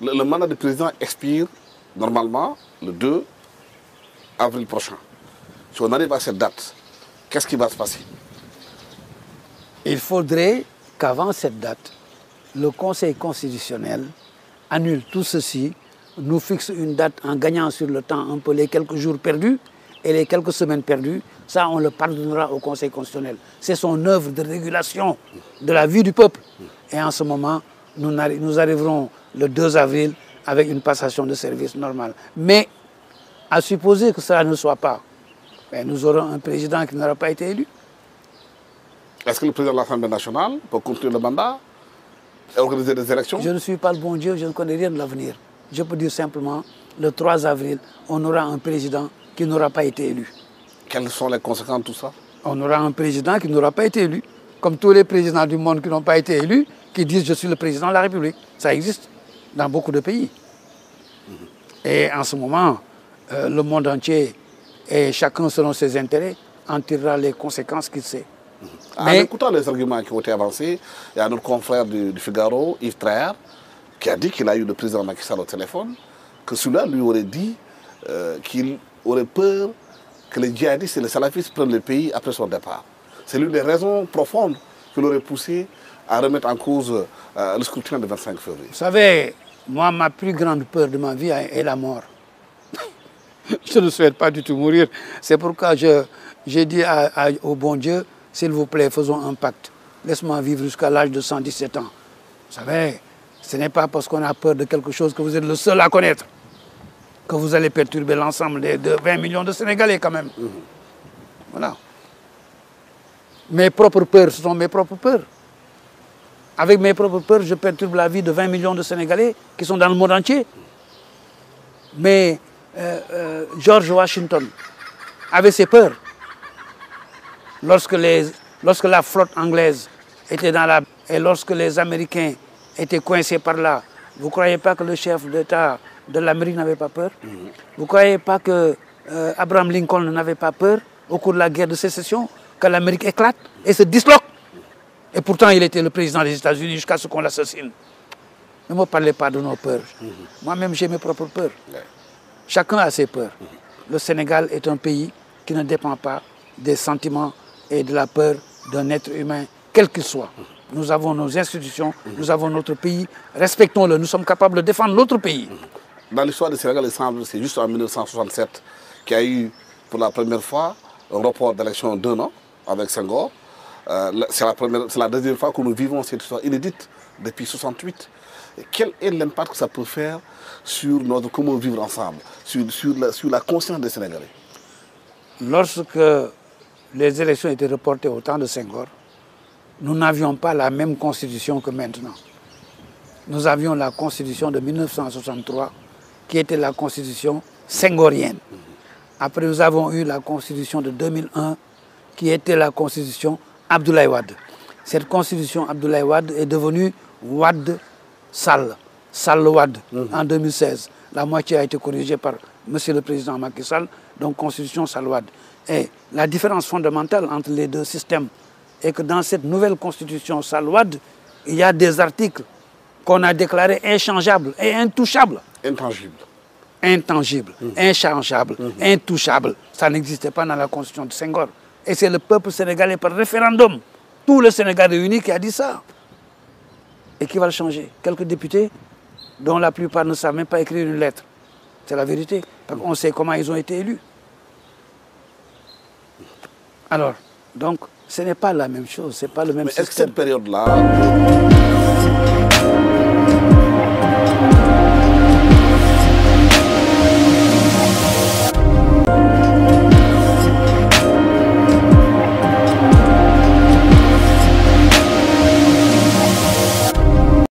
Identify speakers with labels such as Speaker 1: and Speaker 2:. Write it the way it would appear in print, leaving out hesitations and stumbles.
Speaker 1: Le mandat du président expire normalement le 2 avril prochain. Si on arrive à cette date, qu'est-ce qui va se passer?
Speaker 2: Il faudrait qu'avant cette date, le Conseil constitutionnel annule tout ceci, nous fixe une date en gagnant sur le temps un peu les quelques jours perdus et les quelques semaines perdues. Ça, on le pardonnera au Conseil constitutionnel. C'est son œuvre de régulation de la vie du peuple. Et en ce moment, nous arriverons le 2 avril avec une passation de service normale. Mais, à supposer que cela ne soit pas, ben, nous aurons un président qui n'aura pas été élu.
Speaker 1: Est-ce que le président de l'Assemblée nationale peut continuer le mandat et organiser des élections?
Speaker 2: Je ne suis pas le bon Dieu, je ne connais rien de l'avenir. Je peux dire simplement, le 3 avril, on aura un président qui n'aura pas été élu.
Speaker 1: Quelles sont les conséquences de tout ça?
Speaker 2: On aura un président qui n'aura pas été élu. Comme tous les présidents du monde qui n'ont pas été élus, qui disent « je suis le président de la République ». Ça existe dans beaucoup de pays. Et en ce moment, le monde entier, et chacun selon ses intérêts, en tirera les conséquences qu'il sait.
Speaker 1: Mais en écoutant les arguments qui ont été avancés, il y a notre confrère du Figaro, Yves Traer, qui a dit qu'il a eu le président Macky Sall au téléphone, que celui-là lui aurait dit qu'il aurait peur que les djihadistes et les salafistes prennent le pays après son départ. C'est l'une des raisons profondes qui l'aurait poussé à remettre en cause le scrutin du 25 février.
Speaker 2: Vous savez, moi, ma plus grande peur de ma vie est la mort. Je ne souhaite pas du tout mourir. C'est pourquoi j'ai dit au bon Dieu, s'il vous plaît, faisons un pacte. Laisse-moi vivre jusqu'à l'âge de 117 ans. Vous savez, ce n'est pas parce qu'on a peur de quelque chose que vous êtes le seul à connaître que vous allez perturber l'ensemble de 20 millions de Sénégalais quand même. Voilà. Mes propres peurs, ce sont mes propres peurs. Avec mes propres peurs, je perturbe la vie de 20 millions de Sénégalais qui sont dans le monde entier. Mais George Washington avait ses peurs. Lorsque la flotte anglaise était dans la... et lorsque les Américains étaient coincés par là, vous ne croyez pas que le chef d'État de l'Amérique n'avait pas peur? Vous ne croyez pas que Abraham Lincoln n'avait pas peur au cours de la guerre de sécession, que l'Amérique éclate et se disloque? Et pourtant, il était le président des États-Unis jusqu'à ce qu'on l'assassine. Ne me parlez pas de nos peurs. Moi-même, j'ai mes propres peurs. Chacun a ses peurs. Le Sénégal est un pays qui ne dépend pas des sentiments et de la peur d'un être humain, quel qu'il soit. Nous avons nos institutions, nous avons notre pays, respectons-le, nous sommes capables de défendre notre pays.
Speaker 1: Dans l'histoire du Sénégal, il semble que c'est juste en 1967 qu'il y a eu pour la première fois un report d'élection d'1 an avec Senghor. C'est la deuxième fois que nous vivons cette histoire inédite depuis 1968. Quel est l'impact que ça peut faire sur notre comment vivre ensemble, sur la conscience des Sénégalais?
Speaker 2: Lorsque les élections étaient reportées au temps de Senghor, nous n'avions pas la même constitution que maintenant. Nous avions la constitution de 1963, qui était la constitution senghorienne. Après, nous avons eu la constitution de 2001, qui était la constitution Abdoulaye Wade. Cette constitution Abdoulaye Wade est devenue Wade-Sall, Sall-Wade, en 2016. La moitié a été corrigée par M. le Président Macky Sall, donc constitution Sall-Wade. Et la différence fondamentale entre les deux systèmes est que dans cette nouvelle constitution Sall-Wade, il y a des articles qu'on a déclarés inchangeables et intouchables.
Speaker 1: Intangibles.
Speaker 2: Intangibles, inchangeables, intouchables. Ça n'existait pas dans la constitution de Senghor. Et c'est le peuple sénégalais par référendum, tout le Sénégal réuni qui a dit ça. Et qui va le changer? Quelques députés dont la plupart ne savent même pas écrire une lettre. C'est la vérité, parce qu'on sait comment ils ont été élus. Alors, donc, ce n'est pas la même chose, ce n'est pas le même système.
Speaker 1: Est-ce que cette période-là...